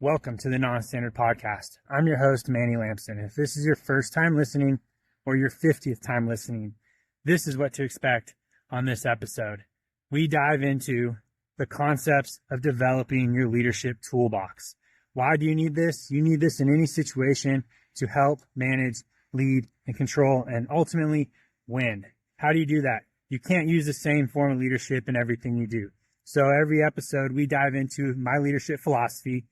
Welcome to the Non-Standard Podcast. I'm your host, Manny Lampson. If this is your first time listening or your 50th time listening, this is what to expect on this episode. We dive into the concepts of developing your leadership toolbox. Why do you need this? You need this in any situation to help manage, lead, and control, and ultimately win. How do you do that? You can't use the same form of leadership in everything you do. So every episode, we dive into my leadership philosophy.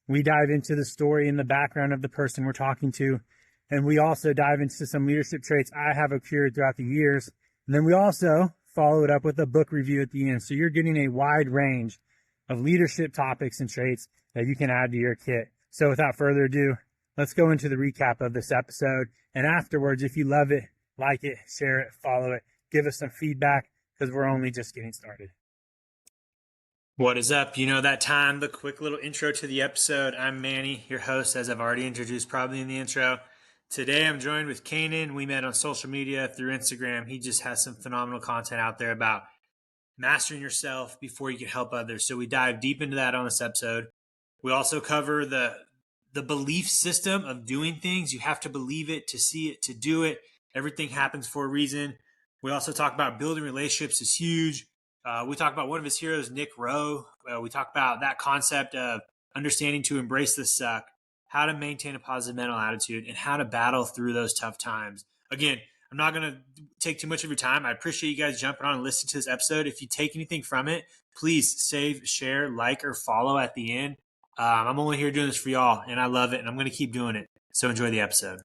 We dive into the story and the background of the person we're talking to. And we also dive into some leadership traits I have accrued throughout the years. And then we also follow it up with a book review at the end. So you're getting a wide range of leadership topics and traits that you can add to your kit. So without further ado, let's go into the recap of this episode. And afterwards, if you love it, like it, share it, follow it, give us some feedback because we're only just getting started. What is up? You know that time, the quick little intro to the episode. I'm Manny, your host, as I've already introduced probably in the intro. Today I'm joined with Canaan. We met on social media through Instagram. He just has some phenomenal content out there about mastering yourself before you can help others. So we dive deep into that on this episode. We also cover the belief system of doing things. You have to believe it to see it, to do it. Everything happens for a reason. We also talk about building relationships is huge. We talk about one of his heroes, Nick Rowe. We talk about that concept of understanding to embrace the suck, how to maintain a positive mental attitude, and how to battle through those tough times. Again, I'm not going to take too much of your time. I appreciate you guys jumping on and listening to this episode. If you take anything from it, please save, share, like, or follow at the end. I'm only here doing this for y'all, and I love it, and I'm going to keep doing it. So enjoy the episode.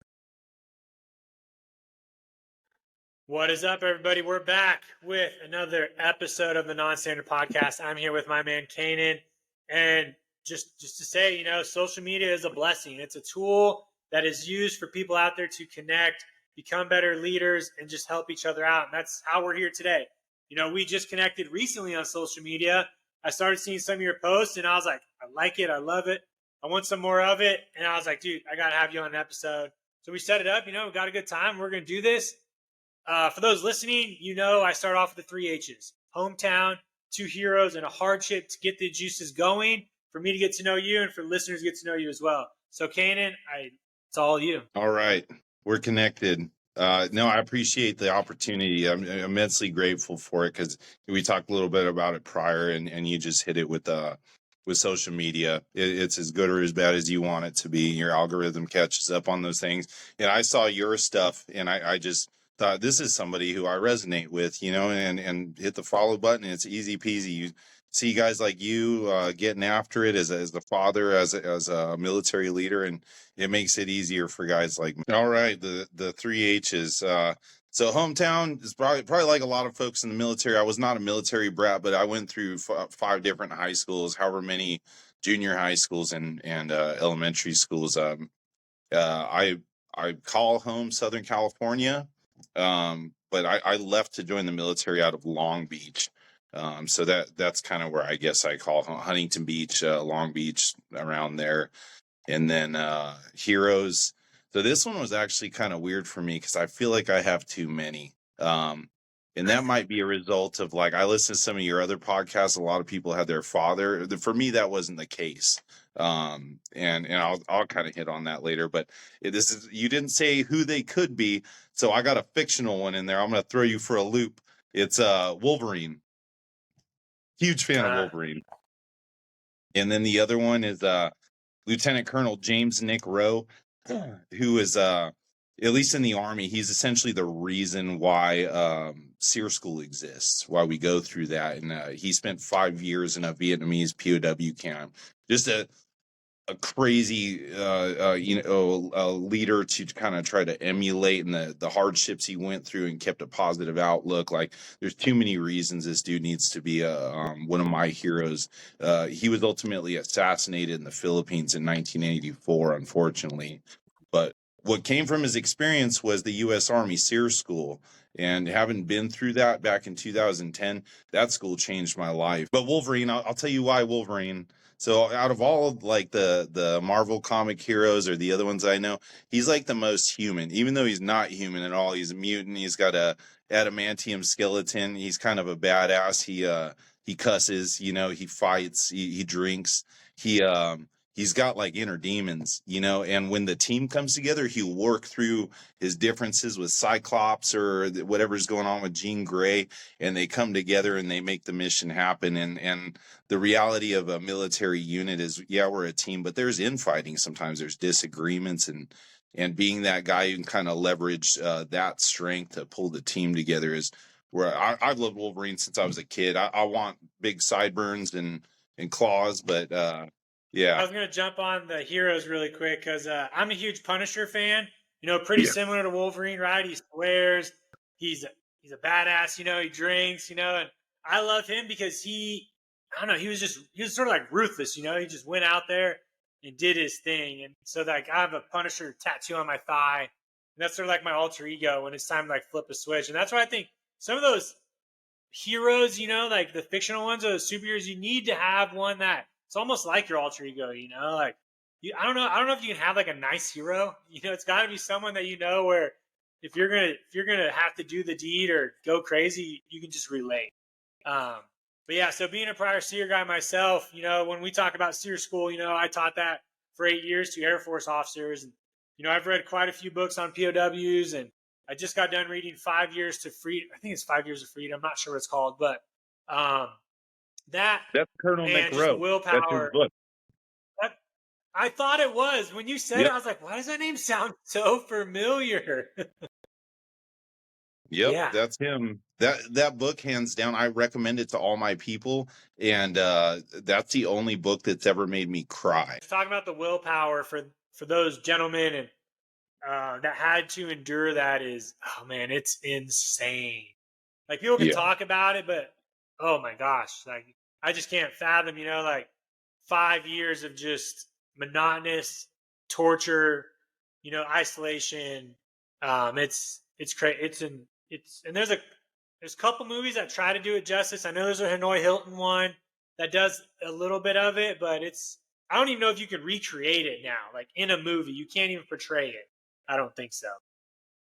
What is up, everybody? We're back with another episode of the Non-Standard Podcast. I'm here with my man, Canaan. And just to say, social media is a blessing. It's a tool that is used for people out there to connect, become better leaders, and just help each other out. And that's how we're here today. We just connected recently on social media. I started seeing some of your posts, and I was like, I like it. I love it. I want some more of it. And I was like, dude, I got to have you on an episode. So we set it up. We got a good time. We're going to do this. For those listening, I start off with the 3 H's: hometown, 2 heroes, and a hardship to get the juices going for me to get to know you and for listeners to get to know you as well. So, Canaan, it's all you. All right. We're connected. No, I appreciate the opportunity. I'm immensely grateful for it because we talked a little bit about it prior and you just hit it with social media. It's as good or as bad as you want it to be. Your algorithm catches up on those things. And I saw your stuff and I just thought this is somebody who I resonate with, and hit the follow button. It's easy peasy. You see guys like you getting after it as the father, as a military leader, and it makes it easier for guys like me. All right, the 3 H's. So hometown is probably like a lot of folks in the military. I was not a military brat, but I went through 5 different high schools, however many junior high schools and elementary schools. I call home Southern California. But I left to join the military out of Long Beach. So that's kind of where I guess I call Huntington Beach, Long Beach, around there. And then heroes. So this one was actually kind of weird for me because I feel like I have too many. And that might be a result of, like, I listen to some of your other podcasts. A lot of people had their father. For me, that wasn't the case. And I'll kind of hit on that later. But you didn't say who they could be, so I got a fictional one in there. I'm going to throw you for a loop. It's Wolverine. Huge fan of Wolverine. And then the other one is Lieutenant Colonel James Nick Rowe, who is at least in the Army, he's essentially the reason why SEER School exists, why we go through that. And he spent 5 years in a Vietnamese POW camp. Just a crazy, leader to kind of try to emulate, and the hardships he went through and kept a positive outlook. Like, there's too many reasons this dude needs to be one of my heroes. He was ultimately assassinated in the Philippines in 1984, unfortunately. But what came from his experience was the U.S. Army SEER School. And having been through that back in 2010, that school changed my life. But Wolverine, I'll tell you why Wolverine. So out of all of, like, the Marvel comic heroes or the other ones I know, he's like the most human, even though he's not human at all. He's a mutant. He's got a adamantium skeleton. He's kind of a badass. He cusses, he fights, he drinks. He he's got like inner demons, you know, and when the team comes together, he'll work through his differences with Cyclops or whatever's going on with Jean Grey, and they come together and they make the mission happen. And the reality of a military unit is, yeah, we're a team, but there's infighting. Sometimes there's disagreements, and being that guy who can kind of leverage that strength to pull the team together is where I've loved Wolverine since I was a kid. I want big sideburns and claws, but I yeah. was gonna jump on the heroes really quick because I'm a huge Punisher fan. You know, pretty similar to Wolverine, right? He swears, he's a badass. You know, he drinks. You know, and I love him because I don't know, he was sort of like ruthless. You know, he just went out there and did his thing. And so like I have a Punisher tattoo on my thigh, and that's sort of like my alter ego when it's time to like flip a switch. And that's why I think some of those heroes, you know, like the fictional ones or the superheroes, you need to have one that it's almost like your alter ego, you know, like I don't know if you can have like a nice hero, you know, it's got to be someone that you know where if you're gonna have to do the deed or go crazy, you can just relate. But yeah, so being a prior SEER guy myself, you know, when we talk about SEER school, you know, I taught that for 8 years to Air Force officers, and you know, I've read quite a few books on POWs, and I just got done reading 5 Years to Freedom. I think it's 5 Years of Freedom. I'm not sure what it's called, but that's Colonel man, just McRow. willpower. That's his book. I thought it was when you said it. I was like, why does that name sound so familiar? Yep, Yeah, that's him. That book, hands down, I recommend it to all my people, and that's the only book that's ever made me cry. talking about the willpower for those gentlemen and that had to endure that is, oh man, it's insane. Like people can talk about it, but oh my gosh, like I just can't fathom, you know, like 5 years of just monotonous torture, you know, isolation. It's crazy. And there's a couple movies that try to do it justice. I know there's a Hanoi Hilton one that does a little bit of it, but I don't even know if you could recreate it now. Like in a movie, you can't even portray it. I don't think so.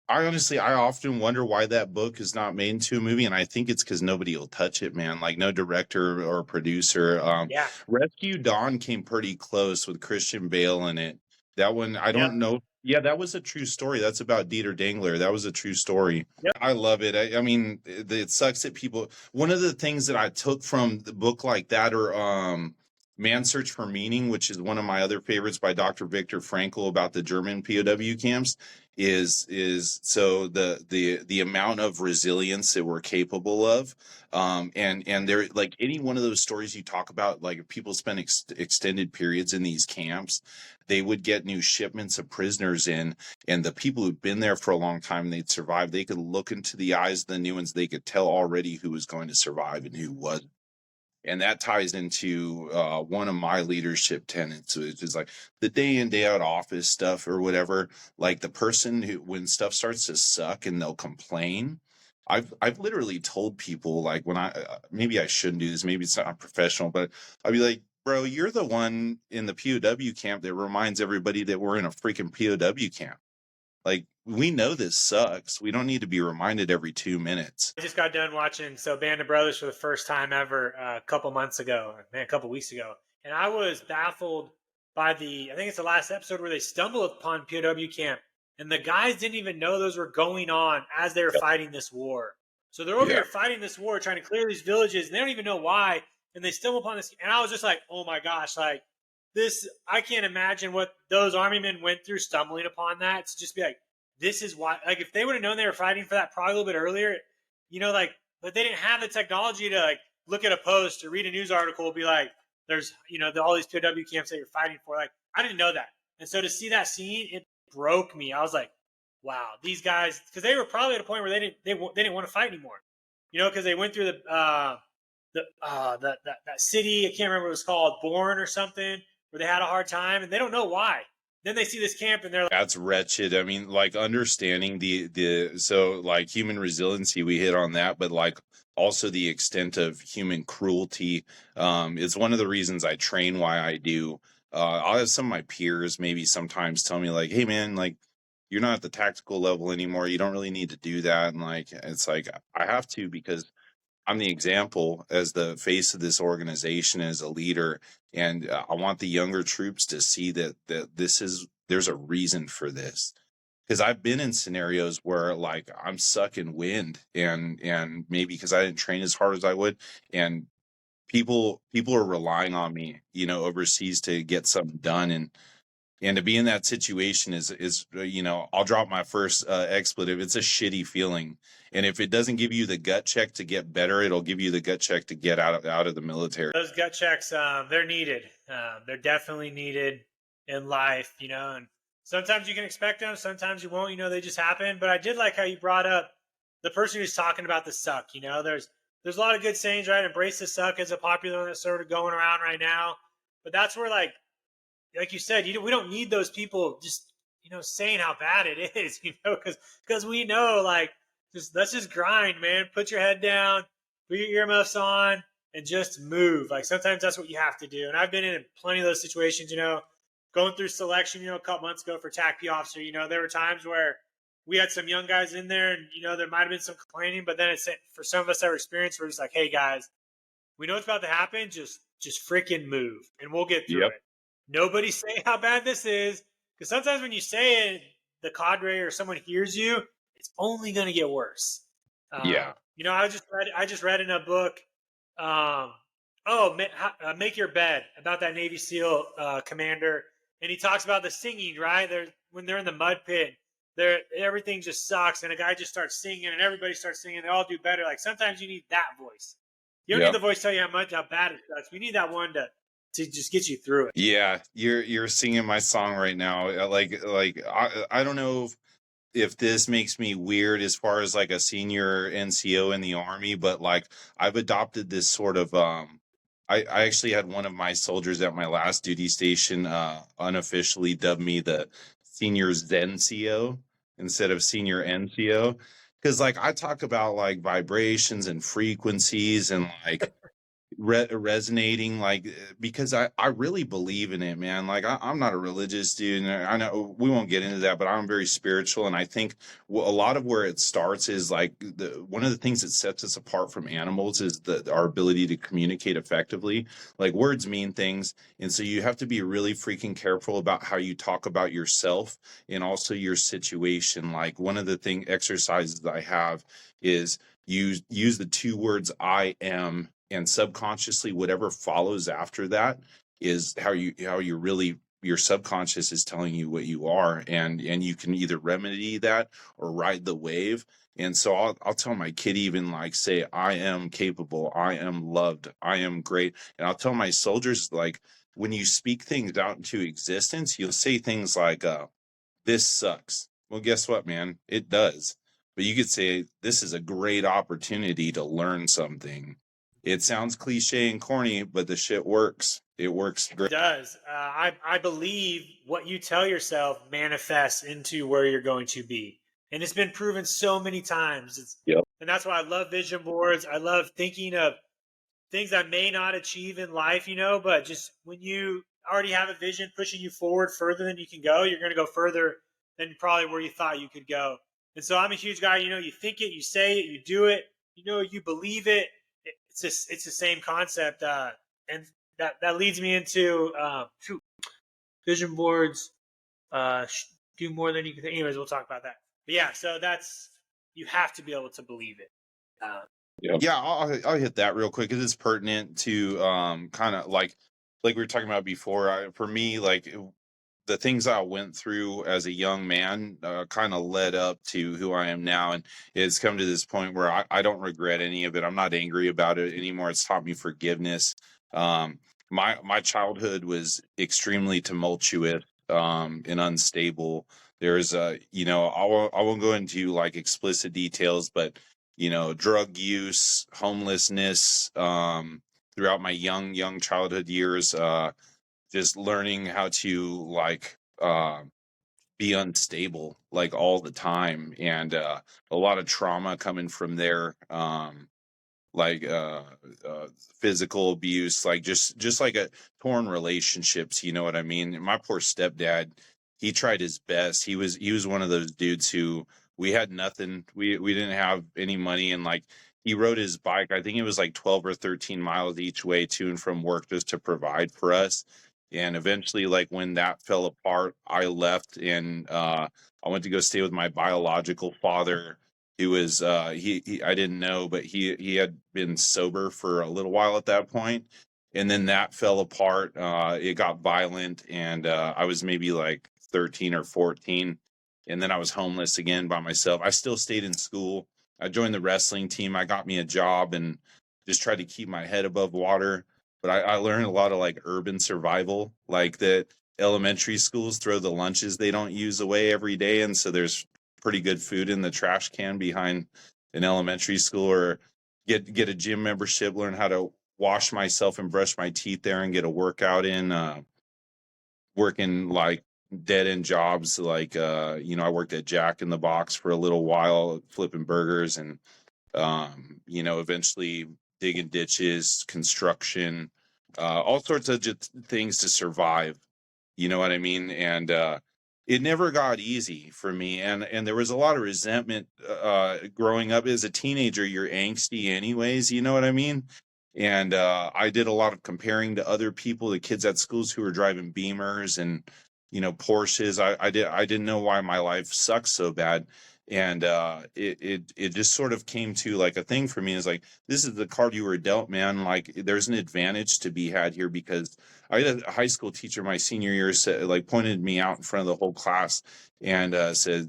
I often wonder why that book is not made into a movie, and I think it's because nobody will touch it, man. Like no director or producer. Yeah. Rescue Dawn came pretty close with Christian Bale in it. That one, I don't know. Yeah, that was a true story. That's about Dieter Dangler. That was a true story. Yep. I love it. I mean, it sucks that people. One of the things that I took from the book like that, or Man's Search for Meaning, which is one of my other favorites by Dr. Viktor Frankl about the German POW camps, is so the amount of resilience that we're capable of, and there, like any one of those stories you talk about, like if people spend extended periods in these camps, they would get new shipments of prisoners in, and the people who'd been there for a long time, they'd survive, they could look into the eyes of the new ones, they could tell already who was going to survive and who wasn't. And that ties into one of my leadership tenets, which is like the day in, day out office stuff or whatever. Like the person who, when stuff starts to suck and they'll complain, I've literally told people, like, when maybe I shouldn't do this, maybe it's not professional, but I'd be like, bro, you're the one in the POW camp that reminds everybody that we're in a freaking POW camp. Like, we know this sucks. We don't need to be reminded every 2 minutes. I just got done watching Band of Brothers for the first time ever a couple weeks ago. And I was baffled by I think it's the last episode where they stumble upon POW camp. And the guys didn't even know those were going on as they were fighting this war. So they're over here fighting this war, trying to clear these villages, and they don't even know why. And they stumble upon this. And I was just like, oh my gosh, like this, I can't imagine what those army men went through stumbling upon that. To just be like, this is why, like, if they would have known they were fighting for that probably a little bit earlier, you know, like, but they didn't have the technology to like look at a post or read a news article, be like, there's, you know, all these POW camps that you're fighting for. Like, I didn't know that. And so to see that scene, it broke me. I was like, wow, these guys, because they were probably at a point where they didn't want to fight anymore, you know, because they went through that city, I can't remember what it was called, Bourne or something, where they had a hard time, and they don't know why. Then they see this camp and they're like, that's wretched. I mean, like understanding so like human resiliency, we hit on that, but like also the extent of human cruelty is one of the reasons I train why I do. I'll have some of my peers maybe sometimes tell me like, hey man, like you're not at the tactical level anymore. You don't really need to do that. And like, it's like, I have to, because I'm the example as the face of this organization, as a leader, and I want the younger troops to see that there's a reason for this. Because I've been in scenarios where like I'm sucking wind, and maybe because I didn't train as hard as I would, and people are relying on me, overseas to get something done, and to be in that situation is I'll drop my first expletive. It's a shitty feeling, and if it doesn't give you the gut check to get better, it'll give you the gut check to get out of the military. Those gut checks, they're needed. They're definitely needed in life, and sometimes you can expect them, sometimes you won't. They just happen. But I did like how you brought up the person who's talking about the suck. There's a lot of good sayings, right? Embrace the suck is a popular one that's sort of going around right now. But that's where, like you said, we don't need those people just saying how bad it is, because we know, like, let's just grind, man. Put your head down, put your earmuffs on, and just move. Like, sometimes that's what you have to do. And I've been in plenty of those situations, going through selection, a couple months ago for TACP officer. There were times where we had some young guys in there, and there might have been some complaining, but then it's, for some of us that were experienced, we're just like, hey guys, we know what's about to happen. Just freaking move, and we'll get through it. Nobody say how bad this is, because sometimes when you say it, the cadre or someone hears you, it's only going to get worse. I just read in a book, Make Your Bed, about that Navy SEAL commander, and he talks about the singing, right? When they're in the mud pit, everything just sucks, and a guy just starts singing, and everybody starts singing. They all do better. Like, sometimes you need that voice. You don't need the voice to tell you how bad it sucks. We need that one to just get you through it. Yeah, you're singing my song right now. Like I don't know if this makes me weird as far as like a senior NCO in the Army, but like I've adopted this sort of I actually had one of my soldiers at my last duty station unofficially dubbed me the senior ZenCO instead of senior NCO, because like I talk about like vibrations and frequencies and like resonating, like, because I really believe in it, man. Like I'm not a religious dude, and I know we won't get into that, but I'm very spiritual, and I think a lot of where it starts is like one of the things that sets us apart from animals is our ability to communicate effectively. Like, words mean things, and so you have to be really freaking careful about how you talk about yourself and also your situation. Like, one of the exercises that I have is use the two words I am, and subconsciously whatever follows after that is how you really, your subconscious is telling you what you are, and you can either remedy that or ride the wave. And so I'll tell my kid, even like, say, I am capable, I am loved, I am great. And I'll tell my soldiers, like, when you speak things out into existence, you'll say things like, this sucks. Well, guess what, man? It does. But you could say, this is a great opportunity to learn something. It sounds cliche and corny, but the shit works. It works great. It does. I believe what you tell yourself manifests into where you're going to be. And it's been proven so many times. And that's why I love vision boards. I love thinking of things I may not achieve in life, but just when you already have a vision pushing you forward further than you can go, you're going to go further than probably where you thought you could go. And so I'm a huge guy, you think it, you say it, you do it, you believe it. It's the same concept, and that leads me into vision boards. Do more than you can think. Anyways, we'll talk about that. But yeah, so you have to be able to believe it. Yeah, I'll hit that real quick because it's pertinent to kind of like we were talking about before. For me, like, the things I went through as a young man kind of led up to who I am now. And it's come to this point where I don't regret any of it. I'm not angry about it anymore. It's taught me forgiveness. My childhood was extremely tumultuous and unstable. There's I won't go into like explicit details, but drug use, homelessness, throughout my young childhood years, just learning how to like be unstable like all the time, and a lot of trauma coming from there, like physical abuse, like just like a torn relationships, you know what I mean? My poor stepdad, he tried his best. He was one of those dudes who, we had nothing, we didn't have any money, and like he rode his bike. I think it was like 12 or 13 miles each way to and from work just to provide for us. And eventually, like when that fell apart, I left and I went to go stay with my biological father, who was he I didn't know, but he had been sober for a little while at that point. And then that fell apart. It got violent, and I was maybe like 13 or 14. And then I was homeless again by myself. I still stayed in school. I joined the wrestling team. I got me a job and just tried to keep my head above water. But I learned a lot of like urban survival, like that elementary schools throw the lunches they don't use away every day. And so there's pretty good food in the trash can behind an elementary school, or get a gym membership, learn how to wash myself and brush my teeth there and get a workout in, working like dead end jobs. Like, I worked at Jack in the Box for a little while, flipping burgers, and, eventually digging ditches, construction, all sorts of just things to survive. You know what I mean? And, it never got easy for me. And there was a lot of resentment, growing up as a teenager. You're angsty anyways. You know what I mean? And, I did a lot of comparing to other people, the kids at schools who were driving Beamers and, Porsches. I didn't know why my life sucks so bad. And, it just sort of came to like a thing for me, is like, this is the card you were dealt, man. Like, there's an advantage to be had here, because I had a high school teacher my senior year said, like, pointed me out in front of the whole class and, said,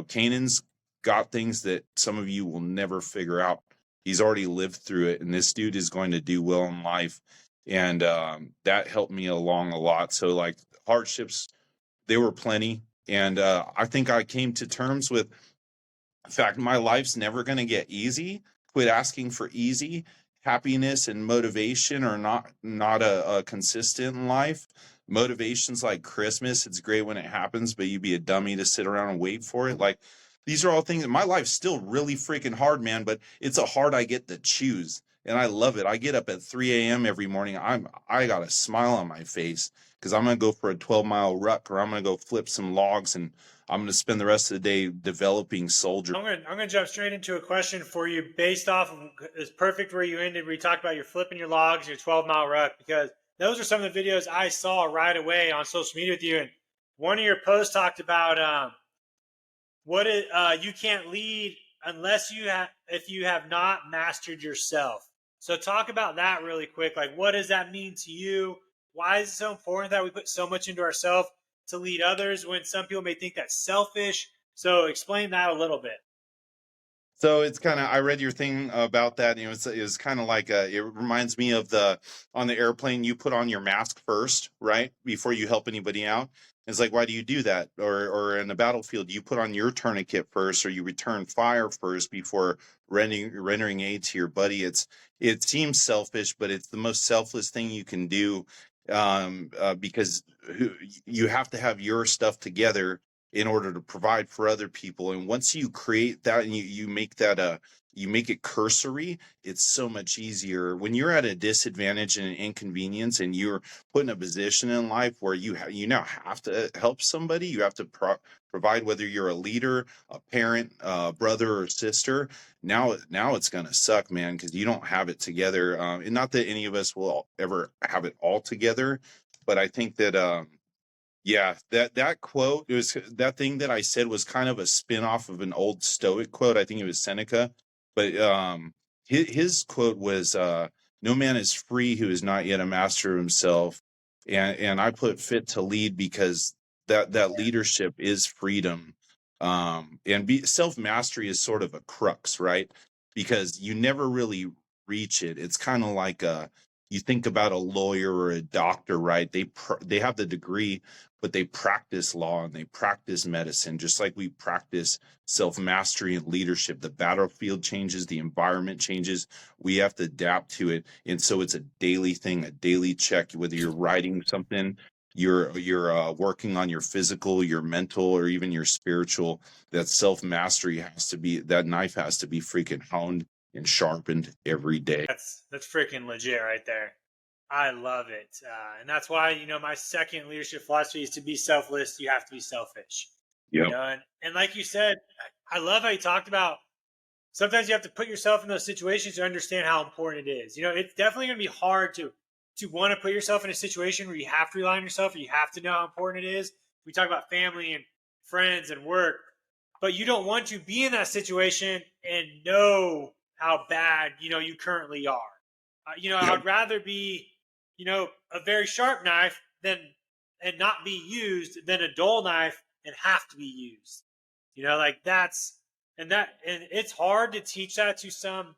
Canaan's got things that some of you will never figure out. He's already lived through it, and this dude is going to do well in life. And, that helped me along a lot. So like, hardships, they were plenty. And, I think I came to terms with the fact my life's never going to get easy. Quit asking for easy. Happiness and motivation are not a consistent in life. Motivation's like Christmas. It's great when it happens, but you'd be a dummy to sit around and wait for it. Like, these are all things. My life's still really freaking hard, man, but it's a hard I get to choose. And I love it. I get up at 3 a.m. every morning. I got a smile on my face because I'm gonna go for a 12-mile ruck, or I'm gonna go flip some logs, and I'm gonna spend the rest of the day developing soldiers. I'm gonna jump straight into a question for you based off of, it's perfect where you ended, where you talked about your flipping your logs, your 12-mile ruck, because those are some of the videos I saw right away on social media with you. And one of your posts talked about you can't lead unless if you have not mastered yourself. So talk about that really quick. Like, what does that mean to you? Why is it so important that we put so much into ourselves to lead others, when some people may think that's selfish? So explain that a little bit. So it's kind of, I read your thing about that. It's kind of like it reminds me of on the airplane, you put on your mask first, right? Before you help anybody out. It's like, why do you do that? Or in the battlefield, you put on your tourniquet first, or you return fire first before rendering aid to your buddy. It seems selfish, but it's the most selfless thing you can do, because you have to have your stuff together in order to provide for other people. And once you create that, and you make that you make it cursory, it's so much easier. When you're at a disadvantage and an inconvenience, and you're put in a position in life where you now have to help somebody, you have to provide, whether you're a leader, a parent, brother or sister. Now it's gonna suck, man, because you don't have it together. And not that any of us will ever have it all together, but I think that yeah, that quote, it was that thing that I said was kind of a spin-off of an old Stoic quote. I think it was Seneca, but his quote was, "No man is free who is not yet a master of himself." And I put fit to lead, because that leadership is freedom. And self-mastery is sort of a crux, right? Because you never really reach it. It's kind of like you think about a lawyer or a doctor, right? They have the degree, but they practice law and they practice medicine, just like we practice self-mastery and leadership. The battlefield changes, the environment changes. We have to adapt to it. And so it's a daily thing, a daily check, whether you're writing something, you're working on your physical, your mental, or even your spiritual. That self-mastery that knife has to be freaking honed and sharpened every day. That's freaking legit right there. I love it. And that's why, my second leadership philosophy is to be selfless. You have to be selfish. Yep. And like you said, I love how you talked about sometimes you have to put yourself in those situations to understand how important it is. It's definitely going to be hard to want to put yourself in a situation where you have to rely on yourself or you have to know how important it is. We talk about family and friends and work, but you don't want to be in that situation and know how bad, you currently are. I would rather be, a very sharp knife and not be used than a dull knife and have to be used. Like and it's hard to teach that to some,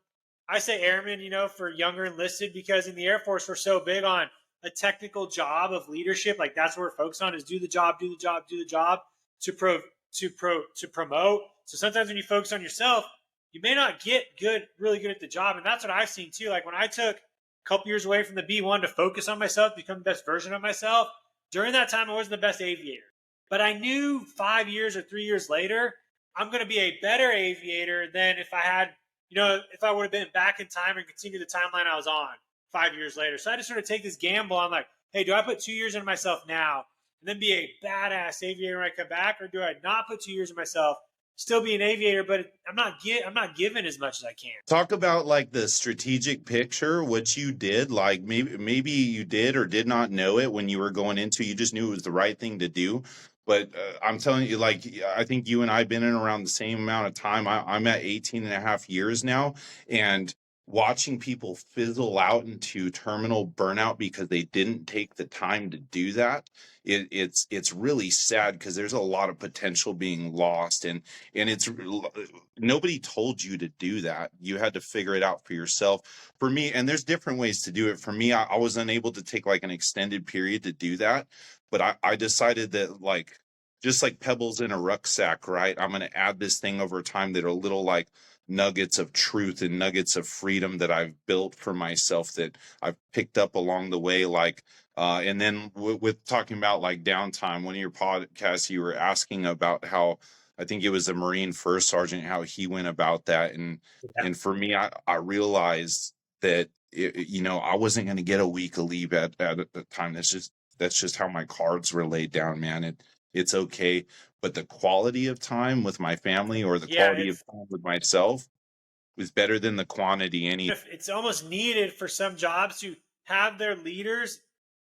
I say airmen, for younger enlisted, because in the Air Force, we're so big on a technical job of leadership. Like that's what we're focused on, is do the job to promote. So sometimes when you focus on yourself, you may not get really good at the job. And that's what I've seen too. Like when I took a couple years away from the B1 to focus on myself, become the best version of myself, during that time, I wasn't the best aviator. But I knew 5 years or 3 years later, I'm going to be a better aviator than if I would have been back in time and continued the timeline I was on 5 years later. So I just sort of take this gamble. I'm like, hey, do I put 2 years into myself now and then be a badass aviator when I come back? Or do I not put 2 years in myself, still be an aviator, but I'm not given as much as I can? Talk about like the strategic picture, what you did. Like maybe you did or did not know it when you were going into, you just knew it was the right thing to do. But I'm telling you, like, I think you and I have been in around the same amount of time. I'm at 18 and a half years now, and watching people fizzle out into terminal burnout because they didn't take the time to do that, it's really sad, because there's a lot of potential being lost, and it's nobody told you to do that. You had to figure it out for yourself. For me, and there's different ways to do it. For me, I was unable to take like an extended period to do that, but I decided that, like, just like pebbles in a rucksack, right? I'm going to add this thing over time that are little like nuggets of truth and nuggets of freedom that I've built for myself, that I've picked up along the way. Like, and then with talking about like downtime, one of your podcasts, you were asking about how, I think it was a Marine first sergeant, how he went about that. And for me, I realized that, I wasn't going to get a week of leave at the time. That's just how my cards were laid down, man. It's okay. But the quality of time with my family, or the quality of time with myself, was better than the quantity. It's almost needed for some jobs to have their leaders,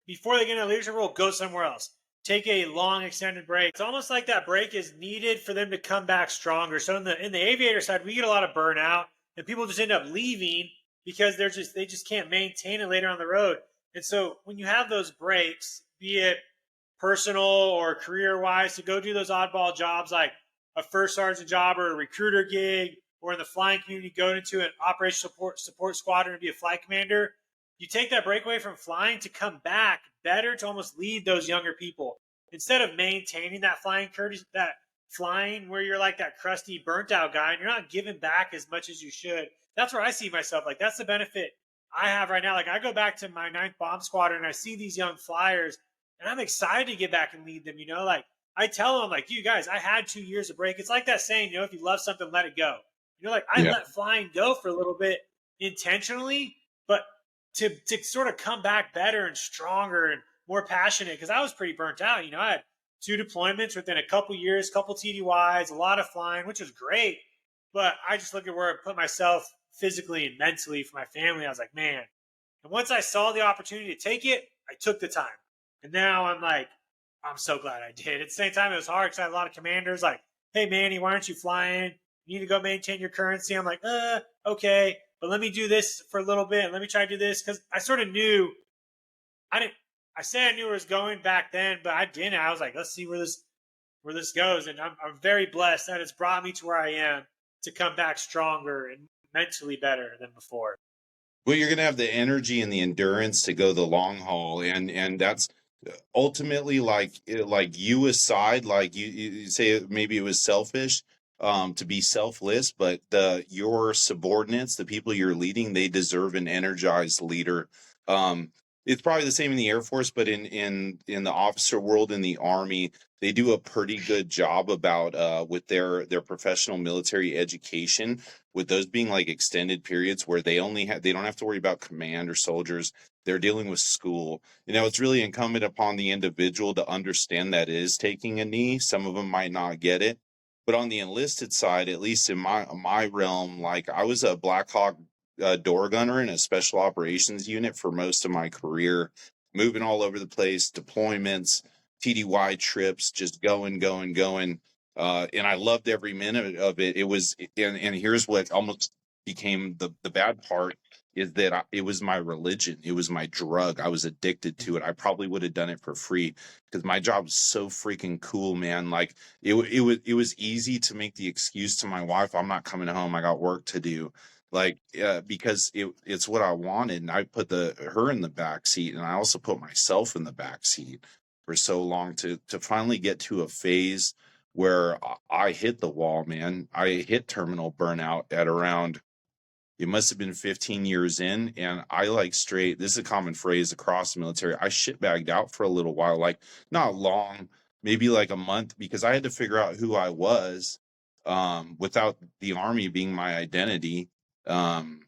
before they get in a leadership role, go somewhere else, take a long extended break. It's almost like that break is needed for them to come back stronger. So in the aviator side, we get a lot of burnout, and people just end up leaving because they just can't maintain it later on the road. And so when you have those breaks, be it personal or career wise, to go do those oddball jobs like a first sergeant job or a recruiter gig, or in the flying community, go into an operational support squadron and be a flight commander, you take that breakaway from flying to come back better, to almost lead those younger people, instead of maintaining that flying courtesy, that flying where you're like that crusty, burnt out guy and you're not giving back as much as you should. That's where I see myself. Like, that's the benefit I have right now. Like, I go back to my 9th Bomb Squadron and I see these young flyers, and I'm excited to get back and lead them. Like, I tell them, like, you guys, I had 2 years of break. It's like that saying, if you love something, let it go. Like, I let flying go for a little bit intentionally, but to sort of come back better and stronger and more passionate, because I was pretty burnt out. I had 2 deployments within a couple years, couple TDYs, a lot of flying, which was great. But I just look at where I put myself physically and mentally for my family. I was like, man. And once I saw the opportunity to take it, I took the time. And now I'm like, I'm so glad I did. At the same time, it was hard because I had a lot of commanders like, hey, Manny, why aren't you flying? You need to go maintain your currency. I'm like, okay, but let me do this for a little bit. Let me try to do this, because I sort of knew. I say I knew where it was going back then, but I didn't. I was like, let's see where this goes. And I'm very blessed that it's brought me to where I am, to come back stronger and mentally better than before. Well, you're going to have the energy and the endurance to go the long haul, and that's ultimately like you aside, like you say maybe it was selfish to be selfless, but your subordinates, the people you're leading, they deserve an energized leader. It's probably the same in the Air Force, but in the officer world, in the Army, they do a pretty good job about with their professional military education, with those being like extended periods where they don't have to worry about command or soldiers. They're dealing with school. It's really incumbent upon the individual to understand that it is taking a knee. Some of them might not get it, But on the enlisted side, at least in my realm, like I was a Black Hawk door gunner in a special operations unit for most of my career, moving all over the place, deployments, TDY trips, just going. And I loved every minute of it. It was, and here's what almost became the bad part is that it was my religion. It was my drug. I was addicted to it. I probably would have done it for free because my job was so freaking cool, man. Like it was easy to make the excuse to my wife, I'm not coming home. I got work to do. Like, because it's what I wanted. And I put her in the back seat, and I also put myself in the back seat for so long to finally get to a phase where I hit the wall, man. I hit terminal burnout at around, it must have been 15 years in, and I like straight, this is a common phrase across the military, I shitbagged out for a little while, like not long, maybe like a month, because I had to figure out who I was, without the Army being my identity. um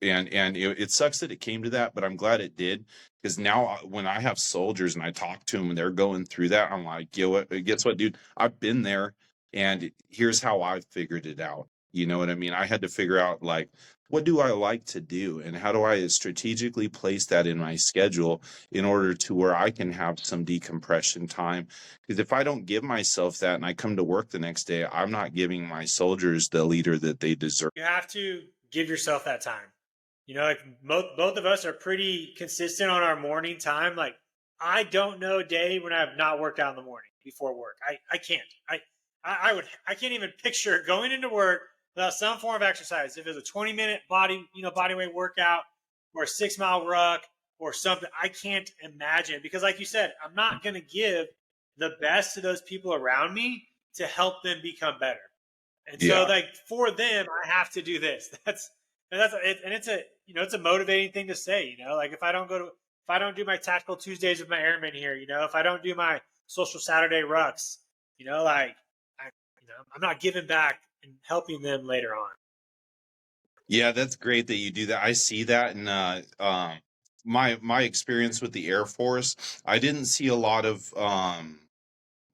and it sucks that it came to that, but I'm glad it did, because now when I have soldiers and I talk to them and they're going through that, I'm like, yo, what, guess what, dude, I've been there, and here's how I figured it out. You know what I mean? I had to figure out, like, what do I like to do, and how do I strategically place that in my schedule in order to where I can have some decompression time. Because if I don't give myself that and I come to work the next day, I'm not giving my soldiers the leader that they deserve. You have to give yourself that time. Like both of us are pretty consistent on our morning time. Like, I don't know a day when I have not worked out in the morning before work. I can't. I can't even picture going into work without some form of exercise. If it's a 20-minute body weight workout or a 6-mile ruck or something, I can't imagine, because like you said, I'm not going to give the best to those people around me to help them become better. And so, like, for them, I have to do this. It's a motivating thing to say. Like, if I don't do my tactical Tuesdays with my airmen here, if I don't do my social Saturday rucks, I'm not giving back and helping them later on. Yeah, that's great that you do that. I see that, and my experience with the Air Force, I didn't see a lot of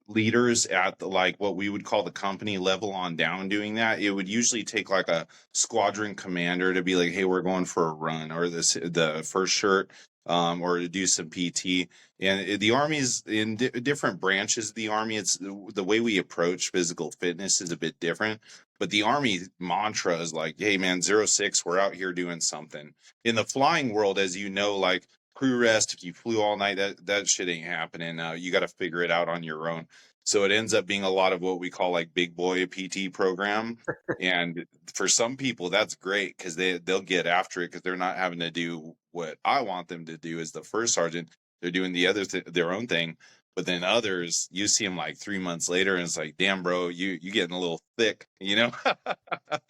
leaders at like what we would call the company level on down doing that. It would usually take like a squadron commander to be like, hey, we're going for a run, or the first shirt, or to do some PT. And the Army's in different branches of the Army, it's the way we approach physical fitness is a bit different. But the Army mantra is like, hey man, 06, we're out here doing something. In the flying world, as you know, like crew rest, if you flew all night, that shit ain't happening. You got to figure it out on your own. So it ends up being a lot of what we call like big boy PT program. And for some people, that's great because they'll get after it because they're not having to do what I want them to do as the first sergeant. They're doing their own thing. But then others, you see them like 3 months later, and it's like, damn, bro, you getting a little thick, you know?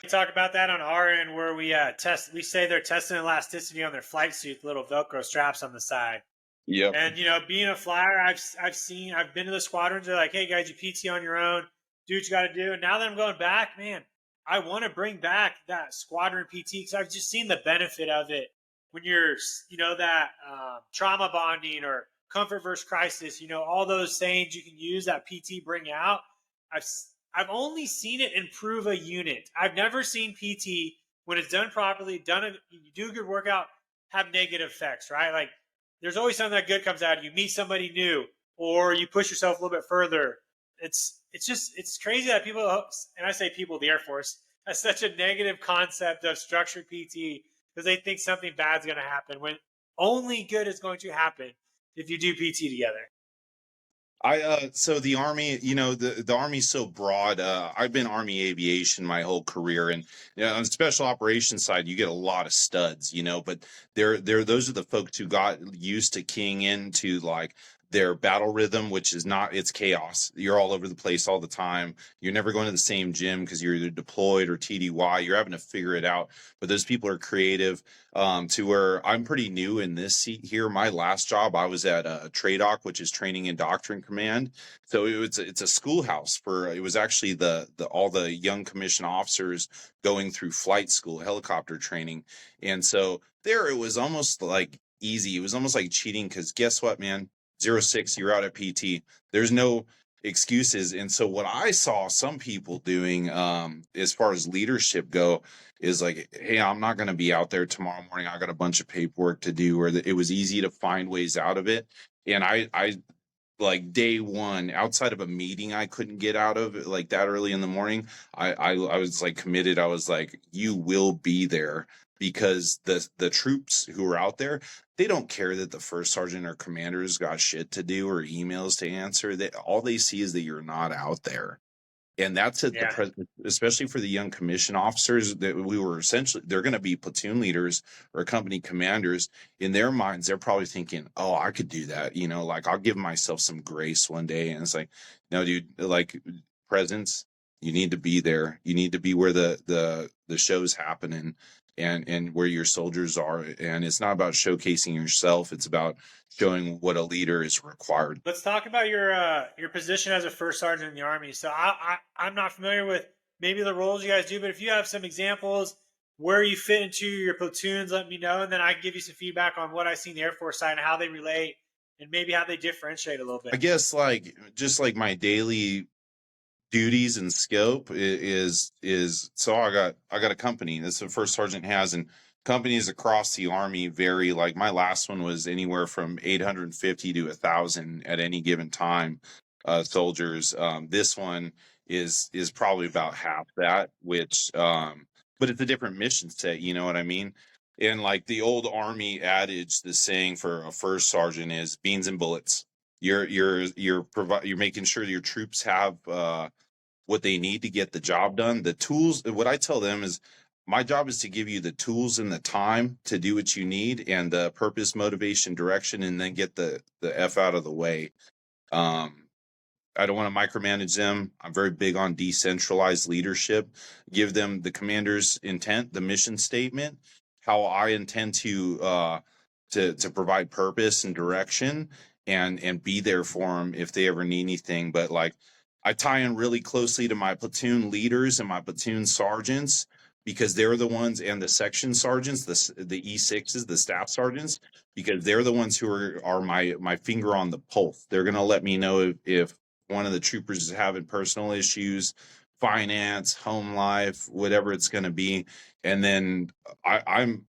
We talk about that on our end, where we we say they're testing elasticity on their flight suit, the little Velcro straps on the side. Yep. And being a flyer, I've been to the squadrons. They're like, hey guys, you PT on your own, do what you got to do. And now that I'm going back, man, I want to bring back that squadron PT because I've just seen the benefit of it when you're, that trauma bonding or comfort versus crisis, all those sayings you can use that PT bring out. I've only seen it improve a unit. I've never seen PT, when it's done properly, you do a good workout, have negative effects, right? Like, there's always something that good comes out. You meet somebody new, or you push yourself a little bit further. It's crazy that people, and I say people, the Air Force, has such a negative concept of structured PT because they think something bad's going to happen when only good is going to happen if you do PT together. So the Army, the Army's so broad. I've been Army aviation my whole career, and on the special operations side, you get a lot of studs, but those are the folks who got used to keying into like their battle rhythm, which is it's chaos. You're all over the place all the time. You're never going to the same gym because you're either deployed or TDY. You're having to figure it out. But those people are creative, to where I'm pretty new in this seat here. My last job, I was at TRADOC, which is Training and Doctrine Command. So it's a schoolhouse it was actually all the young commissioned officers going through flight school, helicopter training. And so there it was almost like easy. It was almost like cheating because guess what, man? 06, you're out at PT. excuses. And so what I saw some people doing, as far as leadership go, is like, hey, I'm not going to be out there tomorrow morning. I got a bunch of paperwork to do, or it was easy to find ways out of it. And I like day one, outside of a meeting I couldn't get out of like that early in the morning, I was like committed. I was like, you will be there, because the troops who are out there, they don't care that the first sergeant or commander's got shit to do or emails to answer. That all they see is that you're not out there. And that's at the Yeah. present, especially for the young commission officers, that we were essentially, they're going to be platoon leaders or company commanders. In their minds, they're probably thinking, oh, I could do that. You know, like I'll give myself some grace one day. And it's like, no, dude, like presence, you need to be there. You need to be where the show's happening, and where your soldiers are. And it's not about showcasing yourself. It's about showing what a leader is required. Let's talk about your position as a first sergeant in the Army. So I'm not familiar with maybe the roles you guys do, but if you have some examples where you fit into your platoons, let me know, and then I can give you some feedback on what I see in the Air Force side and how they relate and maybe how they differentiate a little bit. I guess like just like my daily duties and scope is so I got a company. That's the first sergeant has, and companies across the Army vary. Like my last one was anywhere from 850 to 1,000 at any given time, soldiers. This one is probably about half that, which but it's a different mission set, you know what I mean? And like the old Army adage, the saying for a first sergeant is beans and bullets. You're making sure your troops have what they need to get the job done. The tools, what I tell them is, my job is to give you the tools and the time to do what you need, and the purpose, motivation, direction, and then get the F out of the way. I don't want to micromanage them. I'm very big on decentralized leadership. Give them the commander's intent, the mission statement, how I intend to provide purpose and direction, and be there for them if they ever need anything. But like, I tie in really closely to my platoon leaders and my platoon sergeants, because they're the ones, and the section sergeants, the E6s, the staff sergeants, because they're the ones who are my finger on the pulse. They're going to let me know if one of the troopers is having personal issues, finance, home life, whatever it's going to be. And then I'm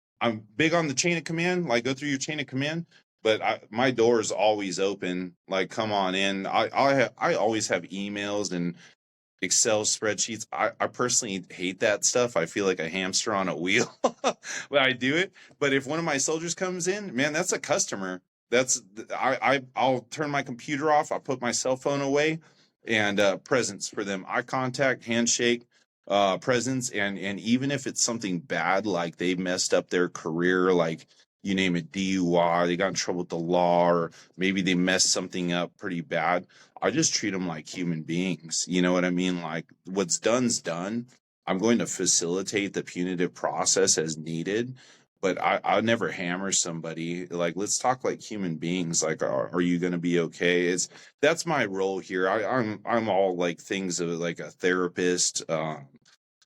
big on the chain of command, like go through your chain of command, but my door is always open. Like, come on in. I always have emails and Excel spreadsheets. I personally hate that stuff. I feel like a hamster on a wheel when I do it. But if one of my soldiers comes in, man, that's a customer. I'll turn my computer off. I'll put my cell phone away, and presence for them. Eye contact, handshake, presence, and even if it's something bad, like they messed up their career, like you name it, DUI, they got in trouble with the law, or maybe they messed something up pretty bad, I just treat them like human beings. You know what I mean? Like, what's done's done. I'm going to facilitate the punitive process as needed, but I never hammer somebody. Like, let's talk like human beings. Like, are you going to be okay? That's my role here. I'm all like things of like a therapist,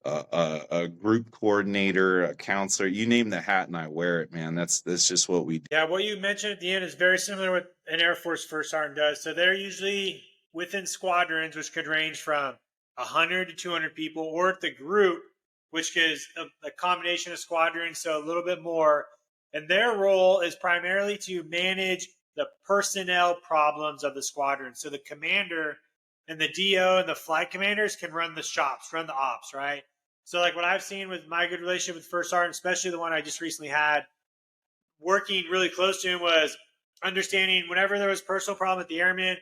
a group coordinator, a counselor. You name the hat, and I wear it, man. That's just what we do. Yeah, what you mentioned at the end is very similar to what an Air Force first sergeant does. So they're usually within squadrons, which could range from 100 to 200 people, or at the group, which is a combination of squadrons, so a little bit more. And their role is primarily to manage the personnel problems of the squadron. So the commander and the DO and the flight commanders can run the shops, run the ops, right? So like what I've seen with my good relationship with first sergeant, especially the one I just recently had, working really close to him, was understanding whenever there was personal problem with the airmen,